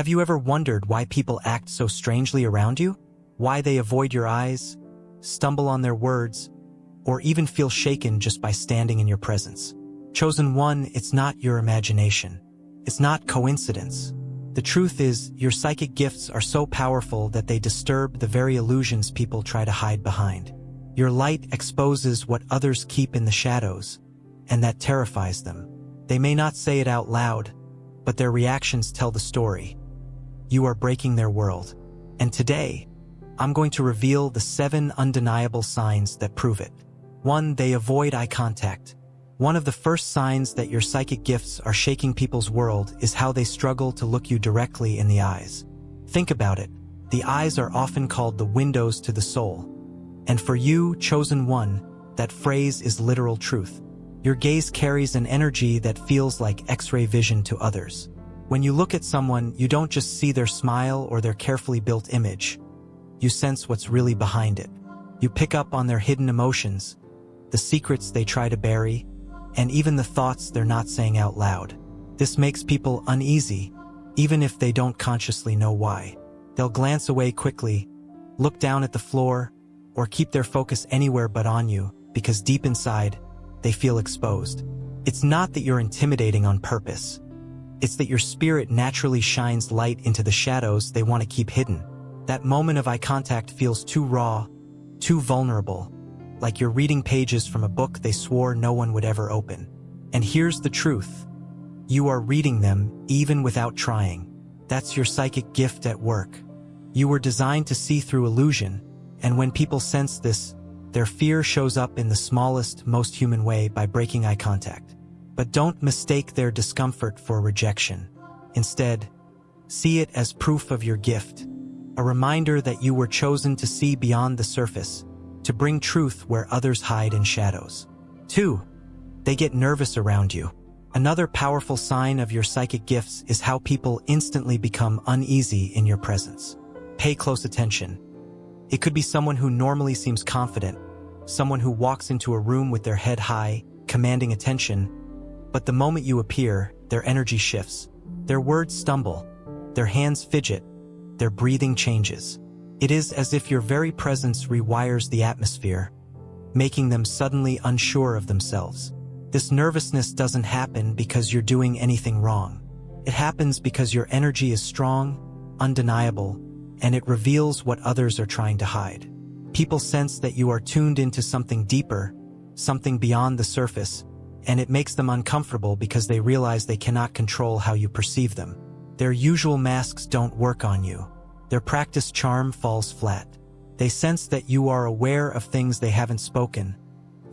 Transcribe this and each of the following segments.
Have you ever wondered why people act so strangely around you? Why they avoid your eyes, stumble on their words, or even feel shaken just by standing in your presence? Chosen one, it's not your imagination. It's not coincidence. The truth is, your psychic gifts are so powerful that they disturb the very illusions people try to hide behind. Your light exposes what others keep in the shadows, and that terrifies them. They may not say it out loud, but their reactions tell the story. You are breaking their world. And today, I'm going to reveal the 7 undeniable signs that prove it. 1. They avoid eye contact. One of the first signs that your psychic gifts are shaking people's world is how they struggle to look you directly in the eyes. Think about it. The eyes are often called the windows to the soul. And for you, chosen one, that phrase is literal truth. Your gaze carries an energy that feels like X-ray vision to others. When you look at someone, you don't just see their smile or their carefully built image. You sense what's really behind it. You pick up on their hidden emotions, the secrets they try to bury, and even the thoughts they're not saying out loud. This makes people uneasy, even if they don't consciously know why. They'll glance away quickly, look down at the floor, or keep their focus anywhere but on you, because deep inside, they feel exposed. It's not that you're intimidating on purpose. It's that your spirit naturally shines light into the shadows they want to keep hidden. That moment of eye contact feels too raw, too vulnerable, like you're reading pages from a book they swore no one would ever open. And here's the truth. You are reading them even without trying. That's your psychic gift at work. You were designed to see through illusion, and when people sense this, their fear shows up in the smallest, most human way by breaking eye contact. But don't mistake their discomfort for rejection. Instead, see it as proof of your gift, a reminder that you were chosen to see beyond the surface, to bring truth where others hide in shadows. 2. They get nervous around you. Another powerful sign of your psychic gifts is how people instantly become uneasy in your presence. Pay close attention. It could be someone who normally seems confident, someone who walks into a room with their head high, commanding attention, but the moment you appear, their energy shifts. Their words stumble, their hands fidget, their breathing changes. It is as if your very presence rewires the atmosphere, making them suddenly unsure of themselves. This nervousness doesn't happen because you're doing anything wrong. It happens because your energy is strong, undeniable, and it reveals what others are trying to hide. People sense that you are tuned into something deeper, something beyond the surface, and it makes them uncomfortable because they realize they cannot control how you perceive them. Their usual masks don't work on you. Their practiced charm falls flat. They sense that you are aware of things they haven't spoken,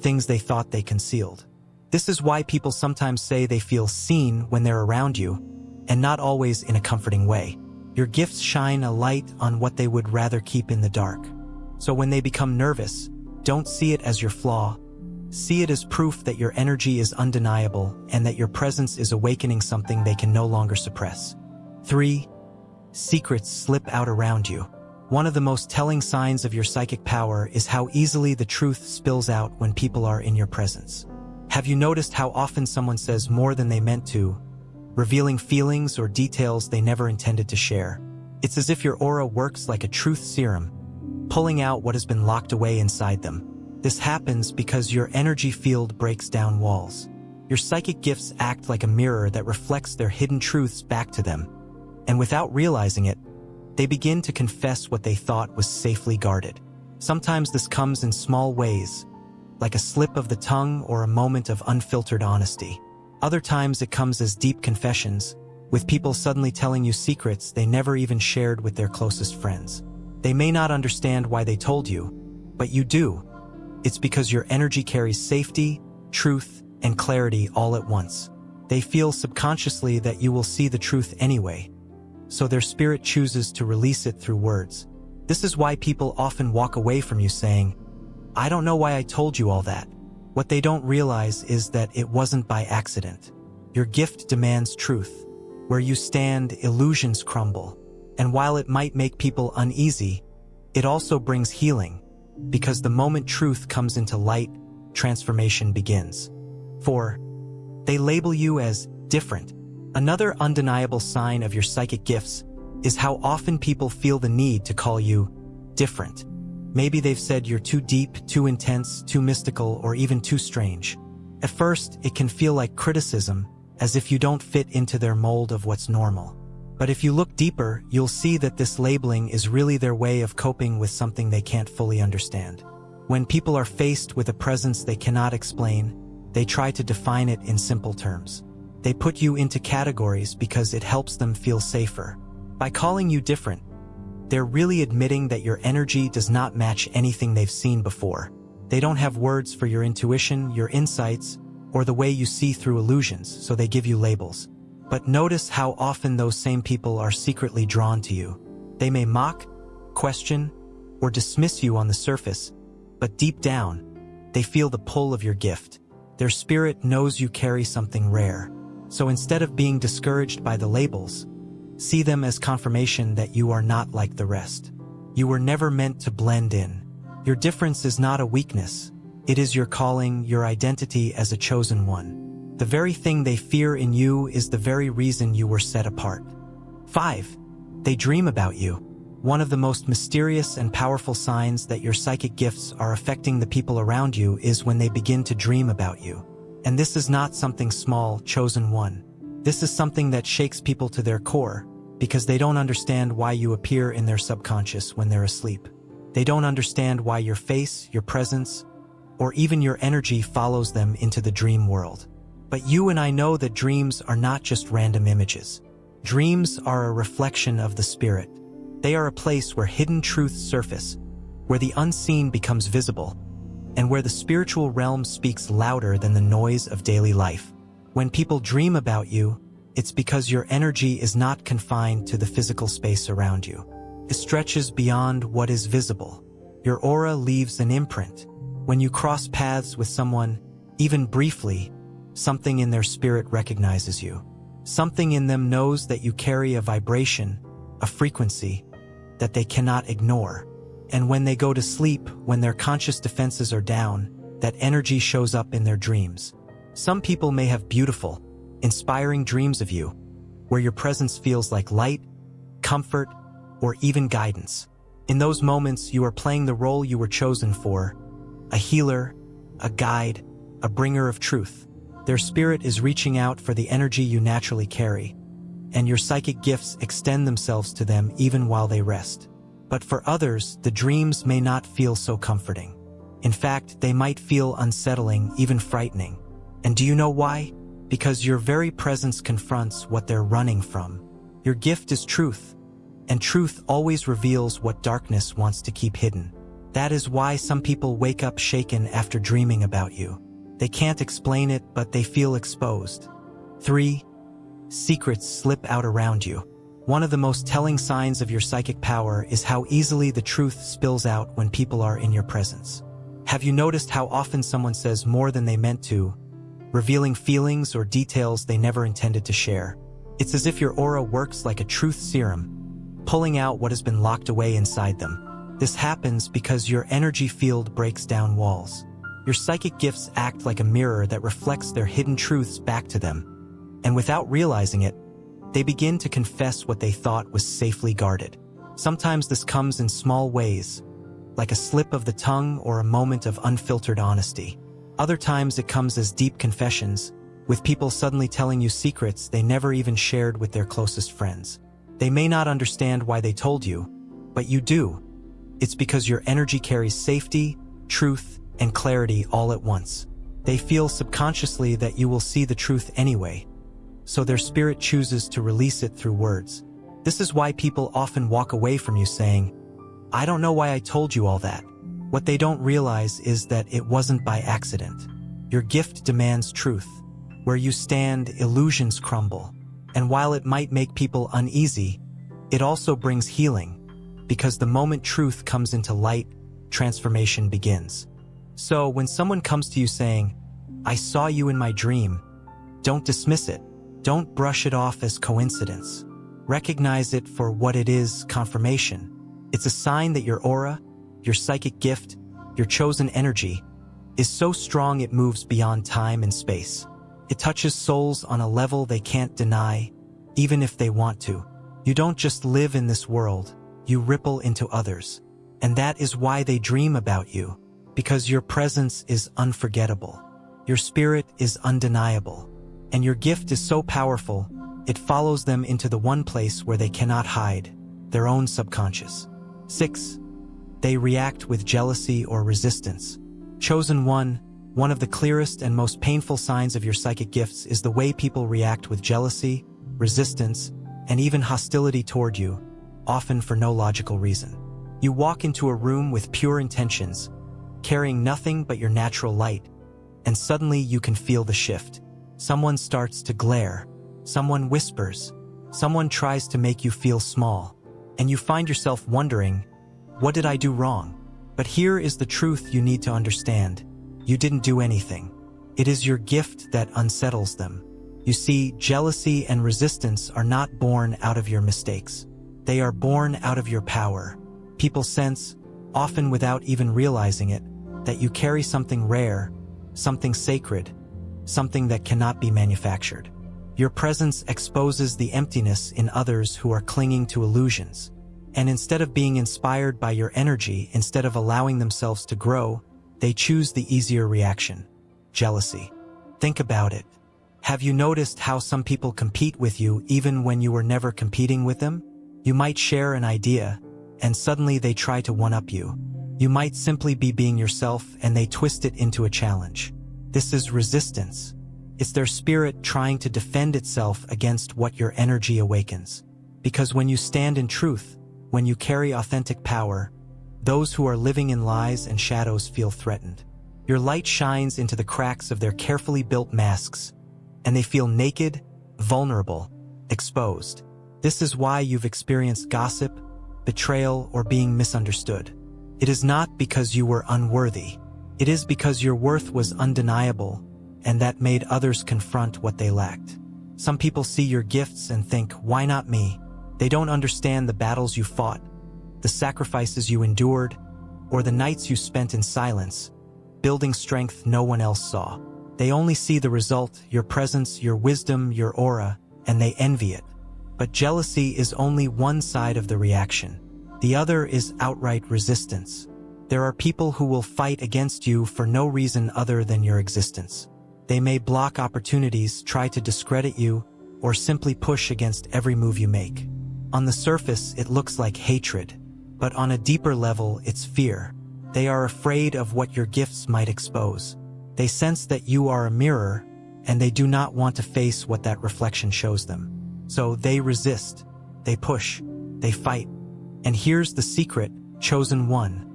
things they thought they concealed. This is why people sometimes say they feel seen when they're around you, and not always in a comforting way. Your gifts shine a light on what they would rather keep in the dark. So when they become nervous, don't see it as your flaw. See it as proof that your energy is undeniable and that your presence is awakening something they can no longer suppress. 3. Secrets slip out around you. One of the most telling signs of your psychic power is how easily the truth spills out when people are in your presence. Have you noticed how often someone says more than they meant to, revealing feelings or details they never intended to share? It's as if your aura works like a truth serum, pulling out what has been locked away inside them. This happens because your energy field breaks down walls. Your psychic gifts act like a mirror that reflects their hidden truths back to them. And without realizing it, they begin to confess what they thought was safely guarded. Sometimes this comes in small ways, like a slip of the tongue or a moment of unfiltered honesty. Other times it comes as deep confessions, with people suddenly telling you secrets they never even shared with their closest friends. They may not understand why they told you, but you do. It's because your energy carries safety, truth, and clarity all at once. They feel subconsciously that you will see the truth anyway, so their spirit chooses to release it through words. This is why people often walk away from you saying, "I don't know why I told you all that." What they don't realize is that it wasn't by accident. Your gift demands truth. Where you stand, illusions crumble. And while it might make people uneasy, it also brings healing, because the moment truth comes into light, transformation begins. 4. They label you as different. Another undeniable sign of your psychic gifts is how often people feel the need to call you different. Maybe they've said you're too deep, too intense, too mystical, or even too strange. At first, it can feel like criticism, as if you don't fit into their mold of what's normal. But if you look deeper, you'll see that this labeling is really their way of coping with something they can't fully understand. When people are faced with a presence they cannot explain, they try to define it in simple terms. They put you into categories because it helps them feel safer. By calling you different, they're really admitting that your energy does not match anything they've seen before. They don't have words for your intuition, your insights, or the way you see through illusions, so they give you labels. But notice how often those same people are secretly drawn to you. They may mock, question, or dismiss you on the surface, but deep down, they feel the pull of your gift. Their spirit knows you carry something rare. So instead of being discouraged by the labels, see them as confirmation that you are not like the rest. You were never meant to blend in. Your difference is not a weakness. It is your calling, your identity as a chosen one. The very thing they fear in you is the very reason you were set apart. 5. They dream about you. One of the most mysterious and powerful signs that your psychic gifts are affecting the people around you is when they begin to dream about you. And this is not something small, chosen one. This is something that shakes people to their core, because they don't understand why you appear in their subconscious when they're asleep. They don't understand why your face, your presence, or even your energy follows them into the dream world. But you and I know that dreams are not just random images. Dreams are a reflection of the spirit. They are a place where hidden truths surface, where the unseen becomes visible, and where the spiritual realm speaks louder than the noise of daily life. When people dream about you, it's because your energy is not confined to the physical space around you. It stretches beyond what is visible. Your aura leaves an imprint. When you cross paths with someone, even briefly, something in their spirit recognizes you. Something in them knows that you carry a vibration, a frequency, that they cannot ignore. And when they go to sleep, when their conscious defenses are down, that energy shows up in their dreams. Some people may have beautiful, inspiring dreams of you, where your presence feels like light, comfort, or even guidance. In those moments, you are playing the role you were chosen for, a healer, a guide, a bringer of truth. Their spirit is reaching out for the energy you naturally carry, and your psychic gifts extend themselves to them even while they rest. But for others, the dreams may not feel so comforting. In fact, they might feel unsettling, even frightening. And do you know why? Because your very presence confronts what they're running from. Your gift is truth, and truth always reveals what darkness wants to keep hidden. That is why some people wake up shaken after dreaming about you. They can't explain it, but they feel exposed. 3. Secrets slip out around you. One of the most telling signs of your psychic power is how easily the truth spills out when people are in your presence. Have you noticed how often someone says more than they meant to, revealing feelings or details they never intended to share? It's as if your aura works like a truth serum, pulling out what has been locked away inside them. This happens because your energy field breaks down walls. Your psychic gifts act like a mirror that reflects their hidden truths back to them. And without realizing it, they begin to confess what they thought was safely guarded. Sometimes this comes in small ways, like a slip of the tongue or a moment of unfiltered honesty. Other times it comes as deep confessions, with people suddenly telling you secrets they never even shared with their closest friends. They may not understand why they told you, but you do. It's because your energy carries safety, truth, and clarity all at once. They feel subconsciously that you will see the truth anyway, so their spirit chooses to release it through words. This is why people often walk away from you saying, "I don't know why I told you all that." What they don't realize is that it wasn't by accident. Your gift demands truth. Where you stand, illusions crumble. And while it might make people uneasy, it also brings healing, because the moment truth comes into light, transformation begins. So when someone comes to you saying, "I saw you in my dream," don't dismiss it. Don't brush it off as coincidence. Recognize it for what it is, confirmation. It's a sign that your aura, your psychic gift, your chosen energy, is so strong it moves beyond time and space. It touches souls on a level they can't deny, even if they want to. You don't just live in this world, you ripple into others. And that is why they dream about you, because your presence is unforgettable. Your spirit is undeniable. And your gift is so powerful, it follows them into the one place where they cannot hide, their own subconscious. 6. They react with jealousy or resistance. Chosen one of the clearest and most painful signs of your psychic gifts is the way people react with jealousy, resistance, and even hostility toward you, often for no logical reason. You walk into a room with pure intentions, carrying nothing but your natural light, and suddenly you can feel the shift. Someone starts to glare, someone whispers, someone tries to make you feel small, and you find yourself wondering, what did I do wrong? But here is the truth you need to understand. You didn't do anything. It is your gift that unsettles them. You see, jealousy and resistance are not born out of your mistakes. They are born out of your power. People sense, often without even realizing it, that you carry something rare, something sacred, something that cannot be manufactured. Your presence exposes the emptiness in others who are clinging to illusions. And instead of being inspired by your energy, instead of allowing themselves to grow, they choose the easier reaction: jealousy. Think about it. Have you noticed how some people compete with you even when you were never competing with them? You might share an idea, and suddenly they try to one-up you. You might simply be being yourself, and they twist it into a challenge. This is resistance. It's their spirit trying to defend itself against what your energy awakens. Because when you stand in truth, when you carry authentic power, those who are living in lies and shadows feel threatened. Your light shines into the cracks of their carefully built masks, and they feel naked, vulnerable, exposed. This is why you've experienced gossip, betrayal, or being misunderstood. It is not because you were unworthy. It is because your worth was undeniable, and that made others confront what they lacked. Some people see your gifts and think, why not me? They don't understand the battles you fought, the sacrifices you endured, or the nights you spent in silence, building strength no one else saw. They only see the result, your presence, your wisdom, your aura, and they envy it. But jealousy is only one side of the reaction. The other is outright resistance. There are people who will fight against you for no reason other than your existence. They may block opportunities, try to discredit you, or simply push against every move you make. On the surface, it looks like hatred, but on a deeper level, it's fear. They are afraid of what your gifts might expose. They sense that you are a mirror, and they do not want to face what that reflection shows them. So they resist, they push, they fight. And here's the secret, chosen one.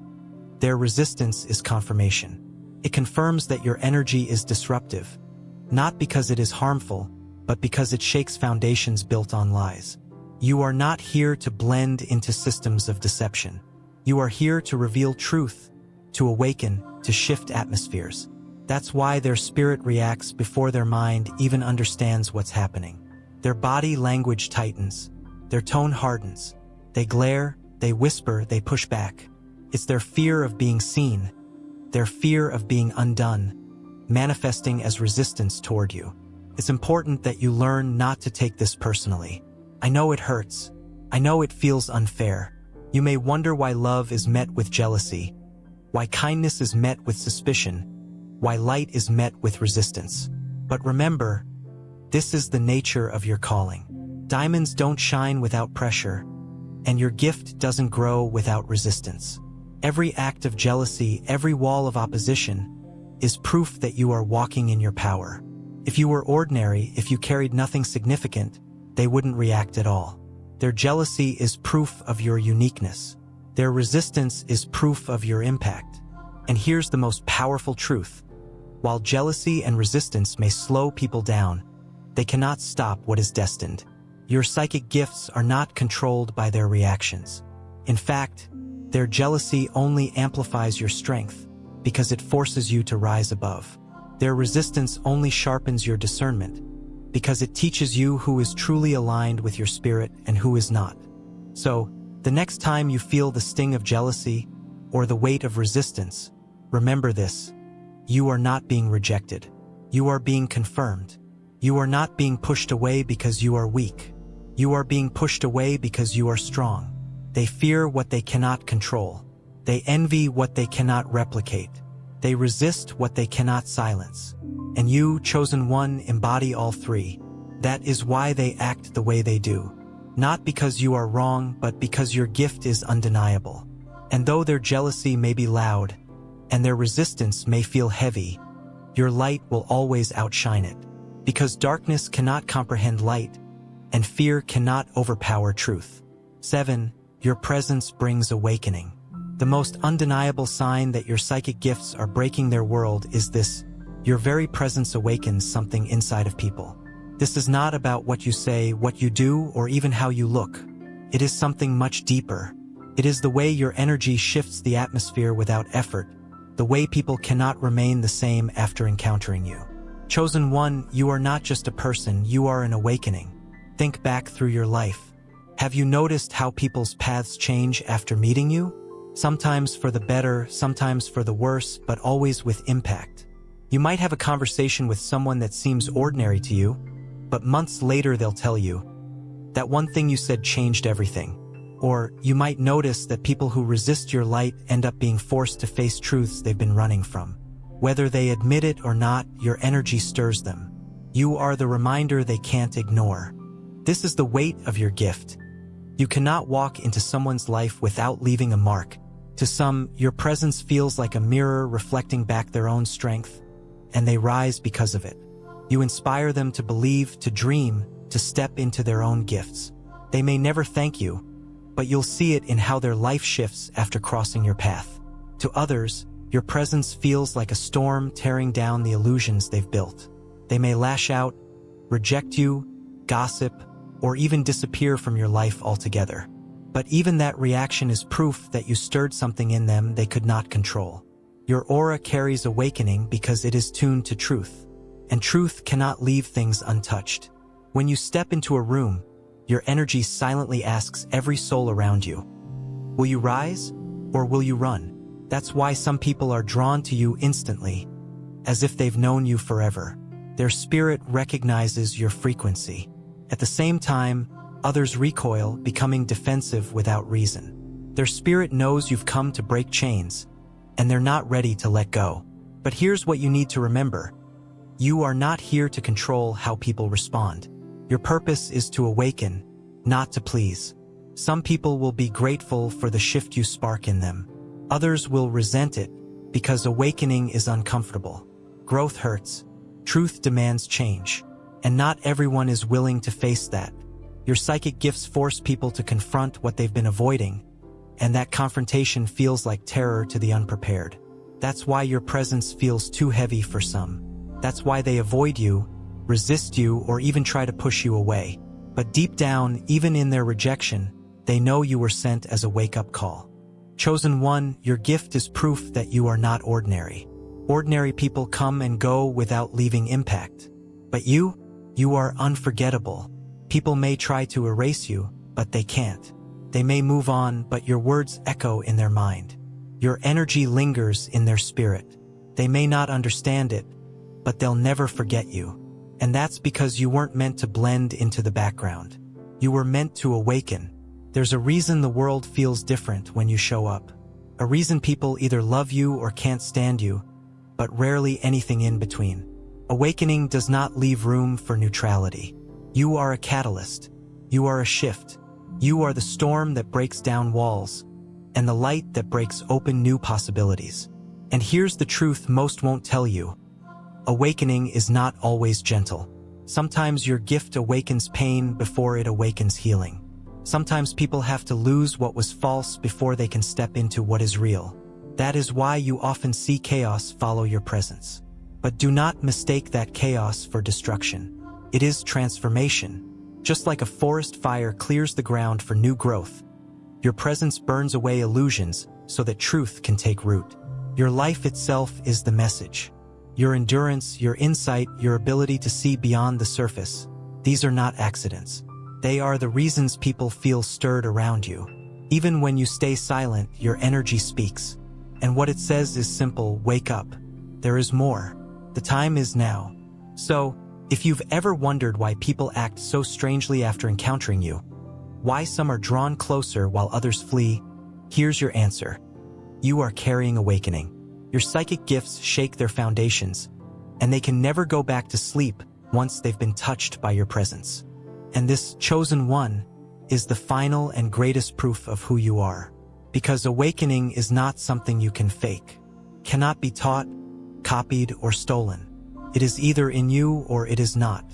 Their resistance is confirmation. It confirms that your energy is disruptive, not because it is harmful, but because it shakes foundations built on lies. You are not here to blend into systems of deception. You are here to reveal truth, to awaken, to shift atmospheres. That's why their spirit reacts before their mind even understands what's happening. Their body language tightens, their tone hardens. They glare, they whisper, they push back. It's their fear of being seen, their fear of being undone, manifesting as resistance toward you. It's important that you learn not to take this personally. I know it hurts. I know it feels unfair. You may wonder why love is met with jealousy, why kindness is met with suspicion, why light is met with resistance. But remember, this is the nature of your calling. Diamonds don't shine without pressure, and your gift doesn't grow without resistance. Every act of jealousy, every wall of opposition, is proof that you are walking in your power. If you were ordinary, if you carried nothing significant, they wouldn't react at all. Their jealousy is proof of your uniqueness. Their resistance is proof of your impact. And here's the most powerful truth. While jealousy and resistance may slow people down, they cannot stop what is destined. Your psychic gifts are not controlled by their reactions. In fact, their jealousy only amplifies your strength because it forces you to rise above. Their resistance only sharpens your discernment because it teaches you who is truly aligned with your spirit and who is not. So, the next time you feel the sting of jealousy or the weight of resistance, remember this: you are not being rejected. You are being confirmed. You are not being pushed away because you are weak. You are being pushed away because you are strong. They fear what they cannot control. They envy what they cannot replicate. They resist what they cannot silence. And you, chosen one, embody all three. That is why they act the way they do. Not because you are wrong, but because your gift is undeniable. And though their jealousy may be loud, and their resistance may feel heavy, your light will always outshine it. Because darkness cannot comprehend light, and fear cannot overpower truth. 7. Your presence brings awakening. The most undeniable sign that your psychic gifts are breaking their world is this: your very presence awakens something inside of people. This is not about what you say, what you do, or even how you look. It is something much deeper. It is the way your energy shifts the atmosphere without effort, the way people cannot remain the same after encountering you. Chosen one, you are not just a person, you are an awakening. Think back through your life. Have you noticed how people's paths change after meeting you? Sometimes for the better, sometimes for the worse, but always with impact. You might have a conversation with someone that seems ordinary to you, but months later they'll tell you, that one thing you said changed everything. Or you might notice that people who resist your light end up being forced to face truths they've been running from. Whether they admit it or not, your energy stirs them. You are the reminder they can't ignore. This is the weight of your gift. You cannot walk into someone's life without leaving a mark. To some, your presence feels like a mirror reflecting back their own strength, and they rise because of it. You inspire them to believe, to dream, to step into their own gifts. They may never thank you, but you'll see it in how their life shifts after crossing your path. To others, your presence feels like a storm tearing down the illusions they've built. They may lash out, reject you, gossip, or even disappear from your life altogether. But even that reaction is proof that you stirred something in them they could not control. Your aura carries awakening because it is tuned to truth, and truth cannot leave things untouched. When you step into a room, your energy silently asks every soul around you, will you rise or will you run? That's why some people are drawn to you instantly, as if they've known you forever. Their spirit recognizes your frequency. At the same time, others recoil, becoming defensive without reason. Their spirit knows you've come to break chains, and they're not ready to let go. But here's what you need to remember. You are not here to control how people respond. Your purpose is to awaken, not to please. Some people will be grateful for the shift you spark in them. Others will resent it because awakening is uncomfortable. Growth hurts. Truth demands change. And not everyone is willing to face that. Your psychic gifts force people to confront what they've been avoiding, and that confrontation feels like terror to the unprepared. That's why your presence feels too heavy for some. That's why they avoid you, resist you, or even try to push you away. But deep down, even in their rejection, they know you were sent as a wake-up call. Chosen one, your gift is proof that you are not ordinary. Ordinary people come and go without leaving impact. But you are unforgettable. People may try to erase you, but they can't. They may move on, but your words echo in their mind. Your energy lingers in their spirit. They may not understand it, but they'll never forget you. And that's because you weren't meant to blend into the background. You were meant to awaken. There's a reason the world feels different when you show up. A reason people either love you or can't stand you, but rarely anything in between. Awakening does not leave room for neutrality. You are a catalyst. You are a shift. You are the storm that breaks down walls, and the light that breaks open new possibilities. And here's the truth most won't tell you. Awakening is not always gentle. Sometimes your gift awakens pain before it awakens healing. Sometimes people have to lose what was false before they can step into what is real. That is why you often see chaos follow your presence. But do not mistake that chaos for destruction. It is transformation. Just like a forest fire clears the ground for new growth, your presence burns away illusions so that truth can take root. Your life itself is the message. Your endurance, your insight, your ability to see beyond the surface. These are not accidents. They are the reasons people feel stirred around you. Even when you stay silent, your energy speaks. And what it says is simple: wake up. There is more. The time is now. So, If you've ever wondered why people act so strangely after encountering you, why some are drawn closer while others flee, here's your answer. You are carrying awakening. Your psychic gifts shake their foundations, and they can never go back to sleep once they've been touched by your presence. And this chosen one is the final and greatest proof of who you are. Because awakening is not something you can fake, cannot be taught, copied, or stolen. It is either in you or it is not.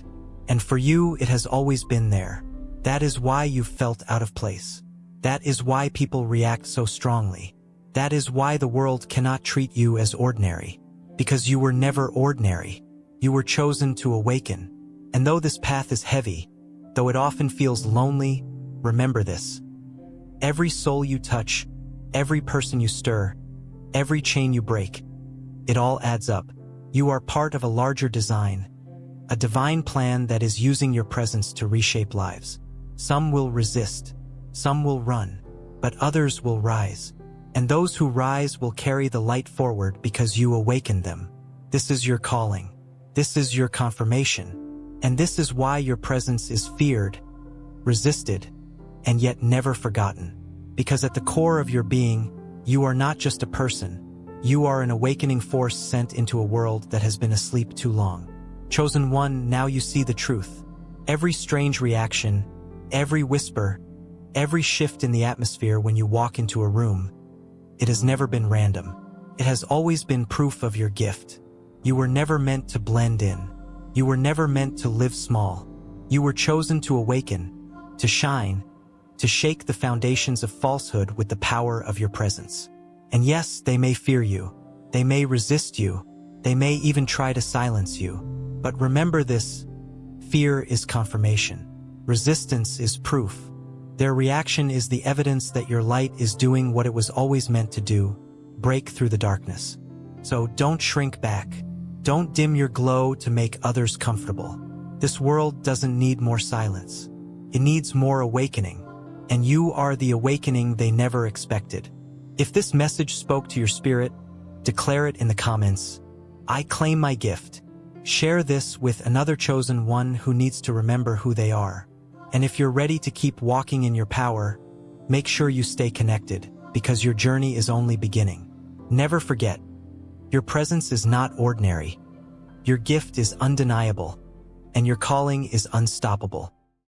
And for you, it has always been there. That is why you've felt out of place. That is why people react so strongly. That is why the world cannot treat you as ordinary. Because you were never ordinary. You were chosen to awaken. And though this path is heavy, though it often feels lonely, remember this. Every soul you touch, every person you stir, every chain you break, it all adds up. You are part of a larger design, a divine plan that is using your presence to reshape lives. Some will resist, some will run, but others will rise. And those who rise will carry the light forward because you awakened them. This is your calling. This is your confirmation. And this is why your presence is feared, resisted, and yet never forgotten. Because at the core of your being, you are not just a person. You are an awakening force sent into a world that has been asleep too long. Chosen one, now you see the truth. Every strange reaction, every whisper, every shift in the atmosphere when you walk into a room, it has never been random. It has always been proof of your gift. You were never meant to blend in. You were never meant to live small. You were chosen to awaken, to shine, to shake the foundations of falsehood with the power of your presence. And yes, they may fear you. They may resist you. They may even try to silence you. But remember this, fear is confirmation. Resistance is proof. Their reaction is the evidence that your light is doing what it was always meant to do, break through the darkness. So don't shrink back. Don't dim your glow to make others comfortable. This world doesn't need more silence. It needs more awakening. And you are the awakening they never expected. If this message spoke to your spirit, declare it in the comments. I claim my gift. Share this with another chosen one who needs to remember who they are. And if you're ready to keep walking in your power, make sure you stay connected, because your journey is only beginning. Never forget, your presence is not ordinary. Your gift is undeniable, and your calling is unstoppable.